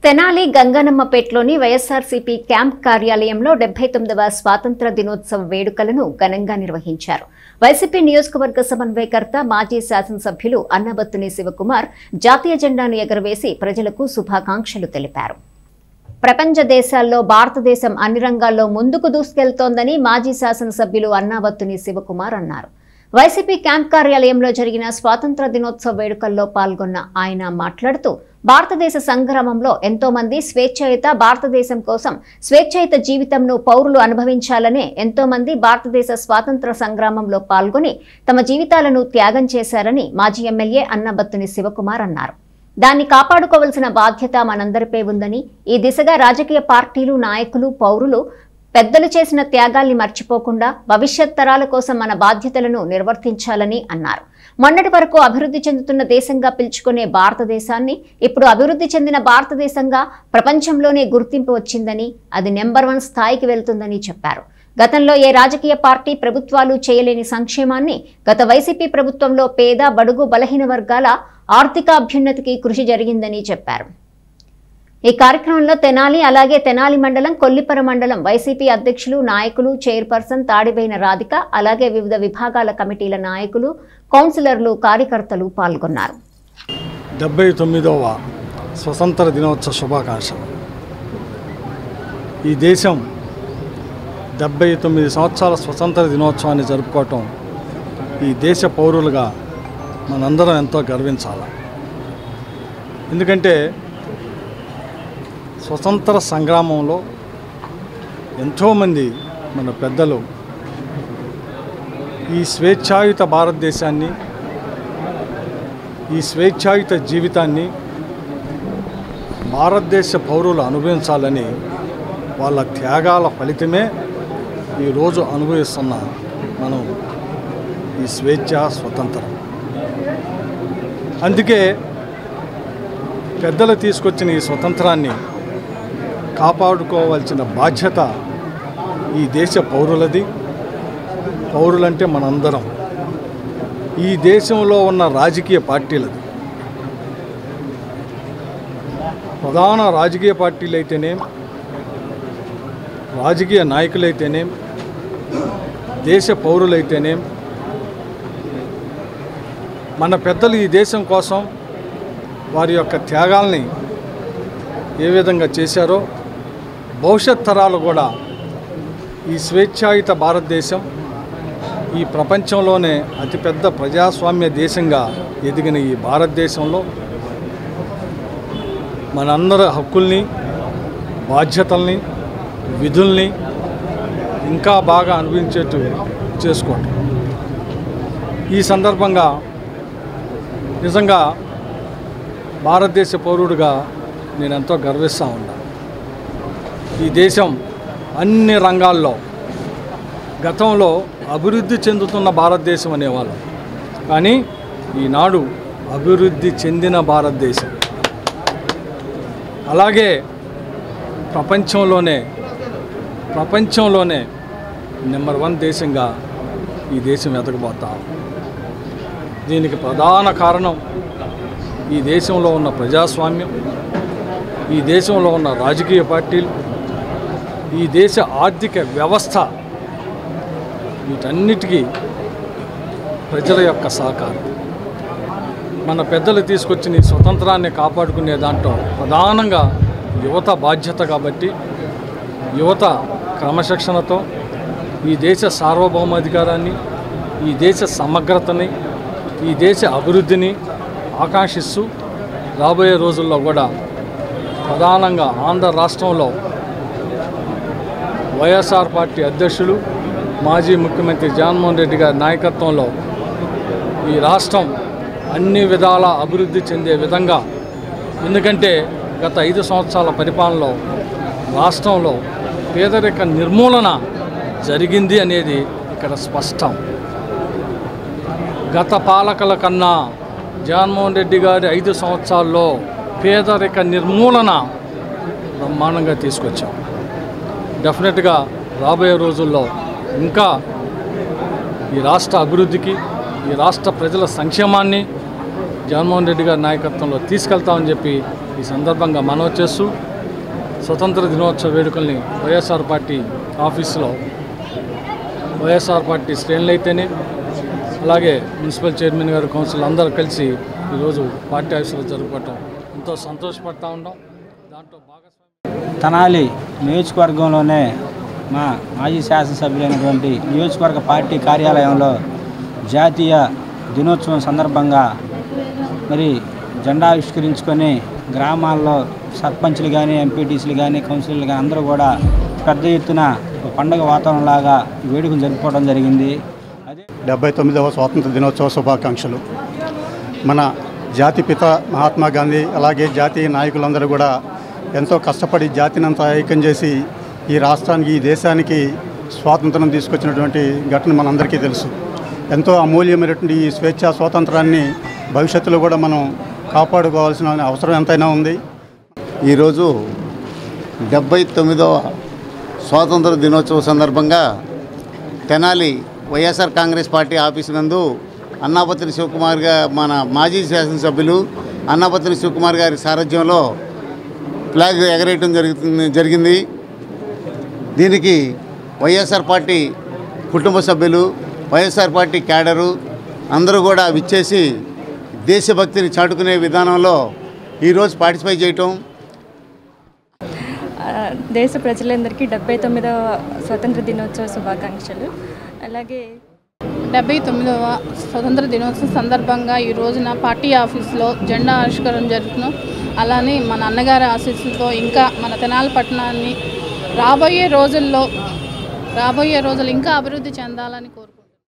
Tenali గంగనమ్మపేటలోని YSRCP camp కార్యాలయంలో 79వ స్వాతంత్ర దినోత్సవ వేడుకలను ఘనంగా నిర్వహించారు. వైసీపీ నియోజకవర్గ సమన్వయకర్త మాజీ శాసనసభ్యులు అన్నబత్తుని శివకుమార్ జాతీయ జెండాను ఎగురవేసి ప్రజలకు శుభాకాంక్షలు తెలిపారు. ప్రపంచ దేశాల్లో భారతదేశం అన్ని రంగాల్లో ముందుకు దూసుకెళ్తోందని మాజీ శాసనసభ్యులు అన్నబత్తుని శివకుమార్ అన్నారు. వైసీపీ క్యాంప్ కార్యాలయంలో జరిగిన స్వాతంత్ర దినోత్సవ వేడుకల్లో పాల్గొన్న ఆయన మాట్లాడుతూ భారతదేశ సంగ్రామంలో ఎంతో మంది స్వేచ్ఛాయుత భారతదేశం కోసం స్వేచ్ఛాయుత జీవితంను పౌరులు అనుభవించాలనే ఎంతో మంది భారతదేశ స్వాతంత్ర సంగ్రామంలో పాల్గొని తమ జీవితాలను త్యాగం చేశారని మాజీ ఎమ్మెల్యే అన్నబత్తుని శివకుమార్ అన్నారు. దాన్ని కాపాడుకోవాల్సిన బాధ్యత మనందరిపై ఉందని, ఈ దిశగా రాజకీయ పార్టీలు, నాయకులు, పౌరులు పెద్దలు చేసిన త్యాగాల్ని మర్చిపోకుండా భవిష్యత్ తరాల కోసం మన బాధ్యతలను నిర్వర్తించాలని అన్నారు. మొన్నటి వరకు అభివృద్ధి చెందుతున్న దేశంగా పిలుచుకునే భారతదేశాన్ని ఇప్పుడు అభివృద్ధి చెందిన భారతదేశంగా ప్రపంచంలోనే గుర్తింపు వచ్చిందని, అది నెంబర్ 1 స్థాయికి వెళ్తుందని చెప్పారు. గతంలో ఏ రాజకీయ పార్టీ ప్రభుత్వాలు చేయలేని సంక్షేమాన్ని గత వైసీపీ ప్రభుత్వంలో పేద, బడుగు, బలహీన వర్గాల ఆర్థిక అభ్యున్నతికి కృషి జరిగిందని చెప్పారు. ఈ కార్యక్రమంలో తెనాలి, అలాగే తెనాలి మండలం, కొల్లిపర మండలం వైసీపీ అధ్యక్షులు, నాయకులు, చైర్పర్సన్ తాడిబైన రాధిక, అలాగే వివిధ విభాగాల కమిటీల నాయకులు, కౌన్సిలర్లు, కార్యకర్తలు పాల్గొన్నారు. 79వ స్వతంత్ర దినోత్సవ శుభాకాంక్షలు. ఈ దేశం 79 సంవత్సరాల స్వతంత్ర దినోత్సవాన్ని జరుపుకోవటం ఈ దేశ పౌరులుగా మనందరం ఎంతో గర్వించాలి. ఎందుకంటే స్వతంత్ర సంగ్రామంలో ఎంతోమంది మన పెద్దలు ఈ స్వేచ్ఛాయుత భారతదేశాన్ని, ఈ స్వేచ్ఛాయుత జీవితాన్ని భారతదేశ పౌరులు అనుభవించాలని వాళ్ళ త్యాగాల ఫలితమే ఈరోజు అనుభవిస్తున్న మనం ఈ స్వేచ్ఛ, స్వతంత్రం. అందుకే పెద్దలు తీసుకొచ్చిన ఈ స్వతంత్రాన్ని కాపాడుకోవాల్సిన బాధ్యత ఈ దేశ పౌరులది. పౌరులంటే మనందరం. ఈ దేశంలో ఉన్న రాజకీయ పార్టీలది. ప్రధాన రాజకీయ పార్టీలు అయితేనేం, రాజకీయ నాయకులైతేనేం, దేశ పౌరులైతేనేం, మన పెద్దలు ఈ దేశం కోసం వారి యొక్క త్యాగాల్ని ఏ విధంగా చేశారో భవిష్యత్ తరాలు కూడా ఈ స్వేచ్ఛాయుత భారతదేశం ఈ ప్రపంచంలోనే అతిపెద్ద ప్రజాస్వామ్య దేశంగా ఎదిగిన ఈ భారతదేశంలో మనందరి హక్కుల్ని, బాధ్యతల్ని, విధుల్ని ఇంకా బాగా అనుభవించేట్టు చేసుకోవటం. ఈ సందర్భంగా నిజంగా భారతదేశ పౌరుడిగా నేను ఎంతో గర్విస్తూ ఉన్నాను. ఈ దేశం అన్ని రంగాల్లో గతంలో అభివృద్ధి చెందుతున్న భారతదేశం అనేవాళ్ళు, కానీ ఈనాడు అభివృద్ధి చెందిన భారతదేశం. అలాగే ప్రపంచంలోనే నెంబర్ 1 దేశంగా ఈ దేశం ఎదగబోతాం. దీనికి ప్రధాన కారణం ఈ దేశంలో ఉన్న ప్రజాస్వామ్యం, ఈ దేశంలో ఉన్న రాజకీయ పార్టీలు, ఈ దేశ ఆర్థిక వ్యవస్థ, వీటన్నిటికీ ప్రజల యొక్క సహకారం. మన పెద్దలు తీసుకొచ్చిన ఈ స్వతంత్రాన్ని కాపాడుకునే దాంట్లో ప్రధానంగా యువత బాధ్యత. కాబట్టి యువత క్రమశిక్షణతో ఈ దేశ సార్వభౌమాధికారాన్ని, ఈ దేశ సమగ్రతని, ఈ దేశ అభివృద్ధిని ఆకాంక్షిస్తూ రాబోయే రోజుల్లో కూడా ప్రధానంగా ఆంధ్ర రాష్ట్రంలో వైఎస్ఆర్ పార్టీ అధ్యక్షులు, మాజీ ముఖ్యమంత్రి జగన్మోహన్ రెడ్డి గారి నాయకత్వంలో ఈ రాష్ట్రం అన్ని విధాల అభివృద్ధి చెందే విధంగా, ఎందుకంటే గత 5 సంవత్సరాల పరిపాలనలో రాష్ట్రంలో పేదరిక నిర్మూలన జరిగింది అనేది ఇక్కడ స్పష్టం. గత పాలకుల కన్నా జగన్మోహన్ రెడ్డి గారి 5 సంవత్సరాల్లో పేదరిక నిర్మూలన బ్రహ్మాండంగా తీసుకొచ్చాం. డెఫినెట్గా రాబోయే రోజుల్లో ఇంకా ఈ రాష్ట్ర అభివృద్ధికి, ఈ రాష్ట్ర ప్రజల సంక్షేమాన్ని జగన్మోహన్ రెడ్డి గారి నాయకత్వంలో తీసుకెళ్తామని చెప్పి ఈ సందర్భంగా మనవి చేస్తూ స్వతంత్ర దినోత్సవ వేడుకల్ని వైఎస్ఆర్ పార్టీ ఆఫీసులో వైఎస్ఆర్ పార్టీ శ్రేణులు అయితేనే అలాగే మున్సిపల్ చైర్మన్ గారు కౌన్సిల్ అందరూ కలిసి ఈరోజు పార్టీ ఆఫీసులో జరుపుకోవటం ఎంతో సంతోషపడతా ఉన్నాం. దాంట్లో భాగస్వామి తెనాలి నియోజకవర్గంలోనే మా మాజీ శాసనసభ్యులైనటువంటి నియోజకవర్గ పార్టీ కార్యాలయంలో జాతీయ దినోత్సవం సందర్భంగా మరి జెండా ఆవిష్కరించుకొని గ్రామాల్లో సర్పంచ్లు కానీ ఎంపీటీసీలు కానీ కౌన్సిలర్లు కానీ అందరూ కూడా పెద్ద ఎత్తున పండుగ వాతావరణంలాగా వేడుకలు జరుపుకోవడం జరిగింది. అదే 79వ స్వాతంత్ర దినోత్సవ శుభాకాంక్షలు. మన జాతిపిత మహాత్మా గాంధీ అలాగే జాతీయ నాయకులందరూ కూడా ఎంతో కష్టపడి జాతినంతా ఐక్యం చేసి ఈ రాష్ట్రానికి ఈ దేశానికి స్వాతంత్రం తీసుకొచ్చినటువంటి ఘటన మనందరికీ తెలుసు. ఎంతో అమూల్యమైనటువంటి ఈ స్వేచ్ఛా స్వాతంత్రాన్ని భవిష్యత్తులో కూడా మనం కాపాడుకోవాల్సిన అవసరం ఎంతైనా ఉంది. ఈరోజు 79వ స్వాతంత్ర దినోత్సవ సందర్భంగా తెనాలి వైఎస్ఆర్ కాంగ్రెస్ పార్టీ ఆఫీసు నందు అన్నాపత్రి శివకుమార్ గారు మన మాజీ శాసనసభ్యులు అన్నాపత్రి శివకుమార్ గారి సారథ్యంలో ఫ్లాగ్ ఎగరేయటం జరిగింది. దీనికి వైఎస్ఆర్ పార్టీ కుటుంబ సభ్యులు వైఎస్ఆర్ పార్టీ క్యాడరు అందరూ కూడా విచ్చేసి దేశభక్తిని చాటుకునే విధానంలో ఈరోజు పార్టిసిపేట్ చేయటం. దేశ ప్రజలందరికీ 79వ స్వతంత్ర దినోత్సవ శుభాకాంక్షలు. అలాగే 79వ స్వతంత్ర దినోత్సవం సందర్భంగా ఈ రోజున పార్టీ ఆఫీస్లో జెండా ఆవిష్కరణ జరుగుతున్నాం. అలానే మన అన్నగారి ఆశీస్సులతో ఇంకా మన తెనాలి పట్టణాన్ని రాబోయే రోజులు ఇంకా అభివృద్ధి చెందాలని కోరుకుంటున్నాం.